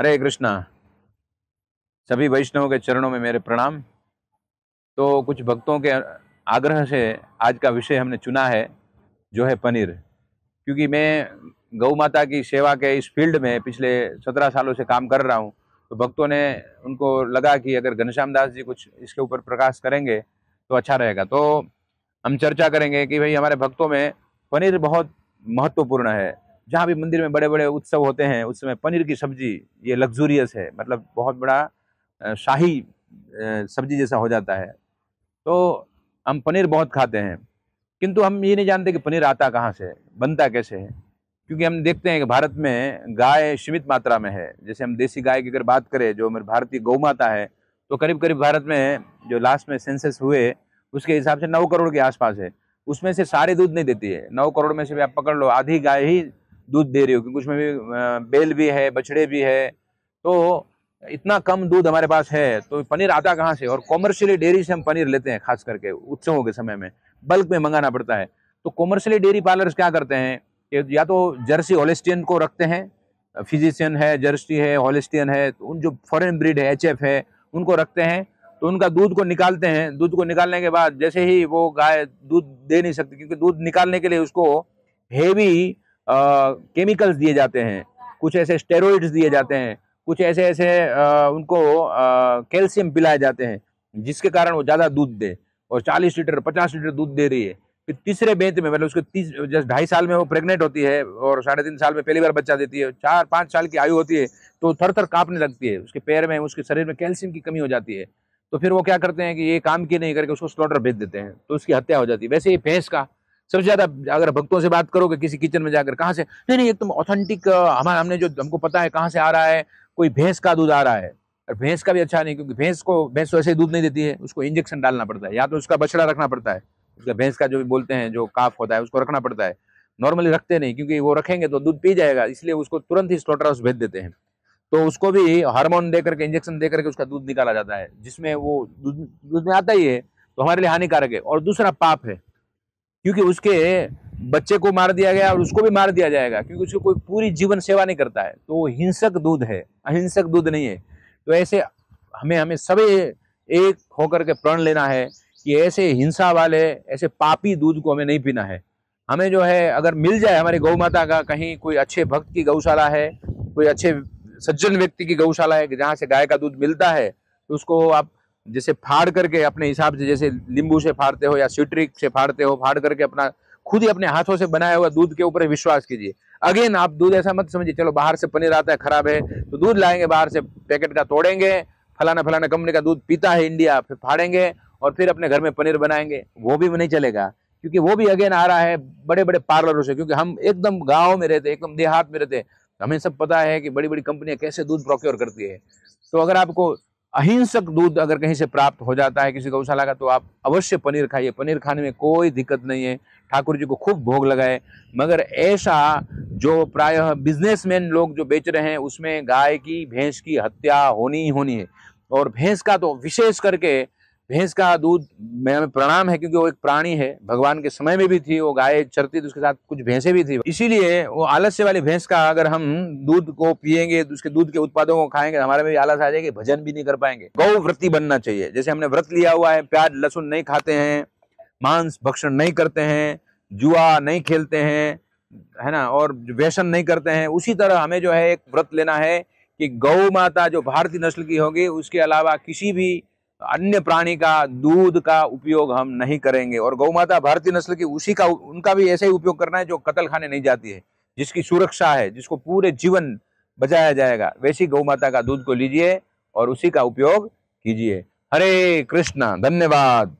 हरे कृष्णा। सभी वैष्णवों के चरणों में मेरे प्रणाम। तो कुछ भक्तों के आग्रह से आज का विषय हमने चुना है, जो है पनीर। क्योंकि मैं गौ माता की सेवा के इस फील्ड में पिछले 17 सालों से काम कर रहा हूँ, तो भक्तों ने उनको लगा कि अगर घनश्याम दास जी कुछ इसके ऊपर प्रकाश करेंगे तो अच्छा रहेगा। तो हम चर्चा करेंगे कि भाई हमारे भक्तों में पनीर बहुत महत्वपूर्ण है। जहाँ भी मंदिर में बड़े बड़े उत्सव होते हैं उस समय पनीर की सब्जी ये लग्जूरियस है, मतलब बहुत बड़ा शाही सब्जी जैसा हो जाता है। तो हम पनीर बहुत खाते हैं, किंतु हम ये नहीं जानते कि पनीर आता कहाँ से, बनता कैसे है। क्योंकि हम देखते हैं कि भारत में गाय सीमित मात्रा में है। जैसे हम देसी गाय की अगर बात करें, जो हमारी भारतीय गौ माता है, तो करीब करीब भारत में जो लास्ट में सेंसस हुए उसके हिसाब से 9 करोड़ के आसपास है। उसमें से सारे दूध नहीं देती है। 9 करोड़ में से भी आप पकड़ लो आधी गाय ही दूध दे रही हो, क्योंकि उसमें भी बैल भी है, बछड़े भी है। तो इतना कम दूध हमारे पास है, तो पनीर आता कहाँ से। और कॉमर्शियली डेयरी से हम पनीर लेते हैं, खास करके उत्सवों के समय में बल्क में मंगाना पड़ता है। तो कॉमर्शियली डेयरी पार्लर्स क्या करते हैं कि या तो जर्सी हॉलिस्टियन को रखते हैं, फिजिशियन है, जर्सी है, हॉलिस्टियन है, तो उन जो फॉरेन ब्रीड है, एचएफ है, उनको रखते हैं। तो उनका दूध को निकालते हैं। दूध को निकालने के बाद जैसे ही वो गाय दूध दे नहीं सकती, क्योंकि दूध निकालने के लिए उसको हेवी केमिकल्स दिए जाते हैं, कुछ ऐसे स्टेरॉइड्स दिए जाते हैं, कुछ ऐसे ऐसे उनको कैल्शियम पिलाए जाते हैं, जिसके कारण वो ज़्यादा दूध दे। और 40 लीटर 50 लीटर दूध दे रही है। फिर तीसरे बेंत में, मतलब उसके 2.5 साल में वो प्रेग्नेंट होती है और 3.5 साल में पहली बार बच्चा देती है। 4-5 साल की आयु होती है तो थर थर कांपने लगती है, उसके पैर में, उसके शरीर में कैल्शियम की कमी हो जाती है। तो फिर वो क्या करते हैं कि ये काम की नहीं करके उसको स्लॉटर भेज देते हैं, तो उसकी हत्या हो जाती है। वैसे ही भैंस का सबसे ज्यादा, अगर भक्तों से बात करोगे किसी किचन में जाकर, कहाँ से, नहीं नहीं एकदम ऑथेंटिक हमारा, हमने जो हमको पता है कहाँ से आ रहा है, कोई भैंस का दूध आ रहा है। और भैंस का भी अच्छा नहीं, क्योंकि भैंस वैसे ही दूध नहीं देती है, उसको इंजेक्शन डालना पड़ता है, या तो उसका बछड़ा रखना पड़ता है, उसका भैंस का जो भी बोलते हैं जो काफ होता है उसको रखना पड़ता है। नॉर्मली रखते नहीं, क्योंकि वो रखेंगे तो दूध पी जाएगा, इसलिए उसको तुरंत ही स्लॉटर हाउस भेज देते हैं। तो उसको भी हार्मोन दे करके, इंजेक्शन दे करके उसका दूध निकाला जाता है, जिसमें वो दूध दूध में आता ही है, तो हमारे लिए हानिकारक है। और दूसरा पाप है, क्योंकि उसके बच्चे को मार दिया गया और उसको भी मार दिया जाएगा, क्योंकि उसको कोई पूरी जीवन सेवा नहीं करता है। तो वो हिंसक दूध है, अहिंसक दूध नहीं है। तो ऐसे हमें हमें सभी एक होकर के प्रण लेना है कि ऐसे हिंसा वाले, ऐसे पापी दूध को हमें नहीं पीना है। हमें जो है, अगर मिल जाए हमारी गौ माता का, कहीं कोई अच्छे भक्त की गौशाला है, कोई अच्छे सज्जन व्यक्ति की गौशाला है जहाँ से गाय का दूध मिलता है, तो उसको आप जैसे फाड़ करके अपने हिसाब से, जैसे नींबू से फाड़ते हो या सिट्रिक से फाड़ते हो, फाड़ करके अपना खुद ही अपने हाथों से बनाया हुआ दूध के ऊपर विश्वास कीजिए। अगेन, आप दूध ऐसा मत समझिए चलो बाहर से पनीर आता है खराब है तो दूध लाएंगे बाहर से पैकेट का, तोड़ेंगे, फलाना फलाना कंपनी का दूध पीता है इंडिया, फिर फाड़ेंगे और फिर अपने घर में पनीर बनाएंगे, वो भी नहीं चलेगा। क्योंकि वो भी अगेन आ रहा है बड़े बड़े पार्लरों से, क्योंकि हम एकदम गाँव में रहते, एकदम देहात में रहते, हमें सब पता है कि बड़ी बड़ी कंपनियां कैसे दूध प्रोक्योर करती है। तो अगर आपको अहिंसक दूध अगर कहीं से प्राप्त हो जाता है किसी गौशाला का, तो आप अवश्य पनीर खाइए। पनीर खाने में कोई दिक्कत नहीं है, ठाकुर जी को खूब भोग लगाए। मगर ऐसा जो प्रायः बिजनेसमैन लोग जो बेच रहे हैं, उसमें गाय की, भैंस की हत्या होनी ही होनी है। और भैंस का तो विशेष करके, भैंस का दूध में प्रणाम है, क्योंकि वो एक प्राणी है, भगवान के समय में भी थी, वो गाय चरती थी, उसके साथ कुछ भैंसें भी थी। इसीलिए वो आलस्य वाली भैंस का अगर हम दूध को पिएंगे, उसके दूध के उत्पादों को खाएंगे, हमारे में भी आलस आ जाएगी, भजन भी नहीं कर पाएंगे। गौ व्रती बनना चाहिए। जैसे हमने व्रत लिया हुआ है, प्याज लहसुन नहीं खाते हैं, मांस भक्षण नहीं करते हैं, जुआ नहीं खेलते हैं, है ना, और व्यसन नहीं करते हैं, उसी तरह हमें जो है एक व्रत लेना है कि गौ माता जो भारतीय नस्ल की होगी, उसके अलावा किसी भी अन्य प्राणी का दूध का उपयोग हम नहीं करेंगे। और गौ माता भारतीय नस्ल की, उसी का, उनका भी ऐसे ही उपयोग करना है जो कत्ल खाने नहीं जाती है, जिसकी सुरक्षा है, जिसको पूरे जीवन बचाया जाएगा। वैसी गौ माता का दूध को लीजिए और उसी का उपयोग कीजिए। हरे कृष्णा, धन्यवाद।